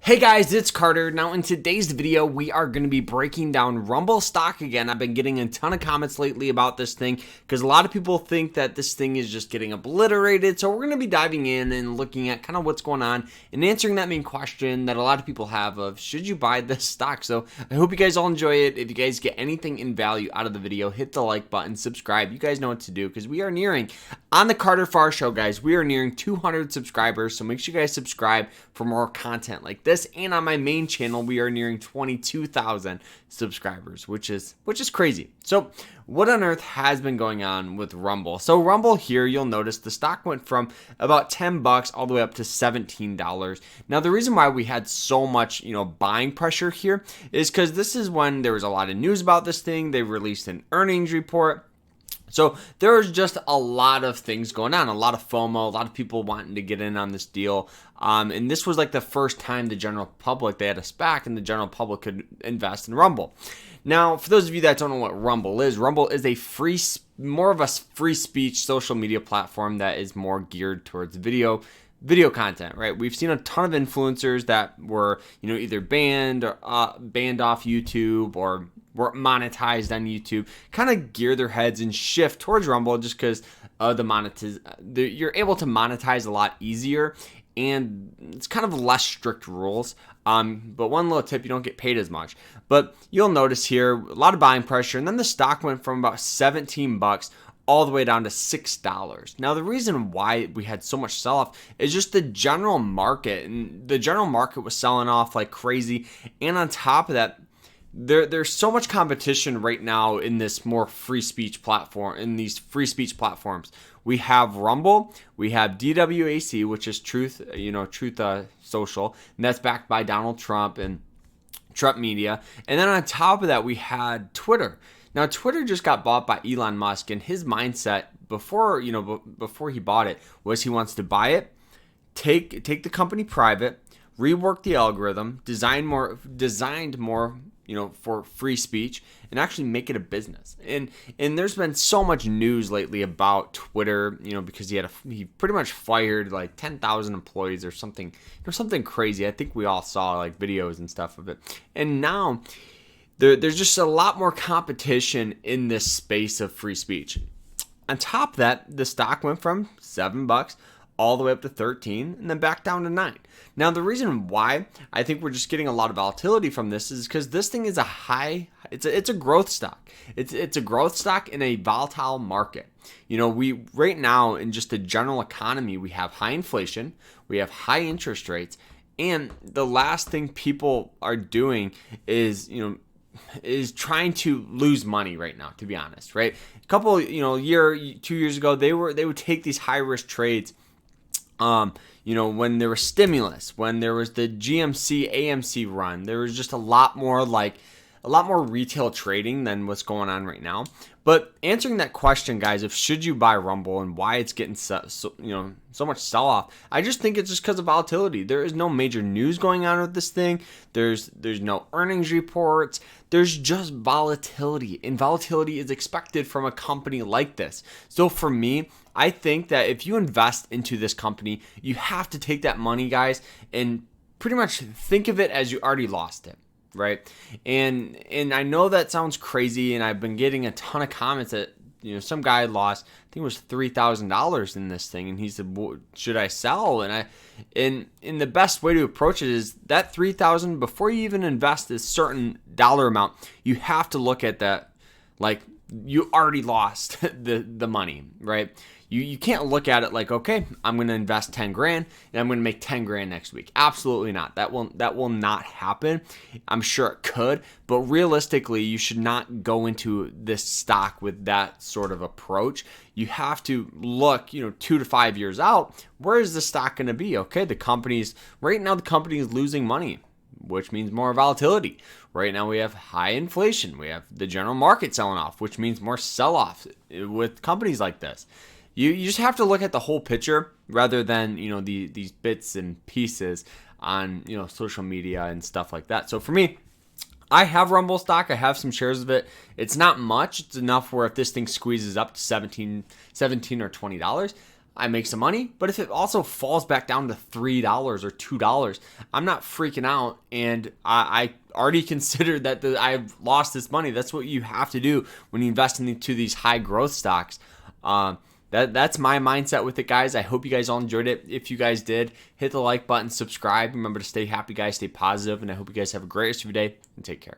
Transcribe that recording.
Hey guys, it's Carter. Now in today's video, we are going to be breaking down Rumble stock again. I've been getting a ton of comments lately about this thing because a lot of people think that this thing is just getting obliterated. So we're going to be diving in and looking at kind of what's going on and answering that main question that a lot of people have of should you buy this stock? So I hope you guys all enjoy it. If you guys get anything in value out of the video, hit the like button, subscribe. You guys know what to do because we are nearing, on the Carter Farr Show, guys, we are nearing 200 subscribers. So make sure you guys subscribe for more content like this. And on my main channel, we are nearing 22,000 subscribers, which is crazy. So what on earth has been going on with Rumble? So Rumble here, you'll notice the stock went from about $10 all the way up to $17. Now, the reason why we had so much, buying pressure here is because this is when there was a lot of news about this thing. They released an earnings report. So there was just a lot of things going on, a lot of FOMO, a lot of people wanting to get in on this deal. And this was like the first time the general public, they had a SPAC and the general public could invest in Rumble. Now, for those of you that don't know what Rumble is more of a free speech social media platform that is more geared towards video content, right? We've seen a ton of influencers that were, either banned off YouTube or were monetized on YouTube, kind of gear their heads and shift towards Rumble just because of you're able to monetize a lot easier and it's kind of less strict rules. But one little tip, you don't get paid as much. But you'll notice here a lot of buying pressure, and then the stock went from about $17 all the way down to $6. Now, the reason why we had so much sell-off is just the general market, and the general market was selling off like crazy. And on top of that, there's so much competition right now in this more free speech platform, in these free speech platforms. We have Rumble, we have DWAC, which is Truth Social, and that's backed by Donald Trump and Trump Media. And then on top of that, we had Twitter. Now, Twitter just got bought by Elon Musk, and his mindset before he bought it was he wants to buy it, take the company private, rework the algorithm, designed more, for free speech, and actually make it a business. And there's been so much news lately about Twitter, because he pretty much fired like 10,000 employees or something, something crazy. I think we all saw like videos and stuff of it. And now there's just a lot more competition in this space of free speech. On top of that, the stock went from $7 all the way up to 13 and then back down to 9. Now, the reason why I think we're just getting a lot of volatility from this is because this thing is it's a growth stock. It's a growth stock in a volatile market. We right now in just the general economy, we have high inflation, we have high interest rates, and the last thing people are doing is trying to lose money right now, to be honest, right? A couple, 2 years ago, they would take these high risk trades. When there was stimulus, when there was the GMC, AMC run, there was just a lot more retail trading than what's going on right now. But answering that question, guys, of should you buy Rumble and why it's getting so much sell off, I just think it's just because of volatility. There is no major news going on with this thing. There's no earnings reports. There's just volatility, and volatility is expected from a company like this. So for me, I think that if you invest into this company, you have to take that money, guys, and pretty much think of it as you already lost it. Right. And I know that sounds crazy, and I've been getting a ton of comments that, some guy lost, I think it was $3,000 in this thing. And he said, well, should I sell? And the best way to approach it is that $3,000 before you even invest a certain dollar amount, you have to look at that like you already lost the money, right? You can't look at it like, okay, I'm going to invest 10 grand and I'm going to make 10 grand next week. Absolutely not. That will not happen. I'm sure it could, but realistically, you should not go into this stock with that sort of approach. You have to look, 2 to 5 years out. Where is the stock going to be? Okay, right now the company is losing money, which means more volatility. Right now we have high inflation. We have the general market selling off, which means more sell-off with companies like this. You just have to look at the whole picture rather than, these bits and pieces on, social media and stuff like that. So for me, I have Rumble stock. I have some shares of it. It's not much. It's enough where if this thing squeezes up to $17 or $20, I make some money. But if it also falls back down to $3 or $2, I'm not freaking out. And I already considered that I've lost this money. That's what you have to do when you invest into these high growth stocks. That's my mindset with it, guys. I hope you guys all enjoyed it. If you guys did, hit the like button, subscribe. Remember to stay happy, guys, stay positive, and I hope you guys have a great rest of your day, and take care.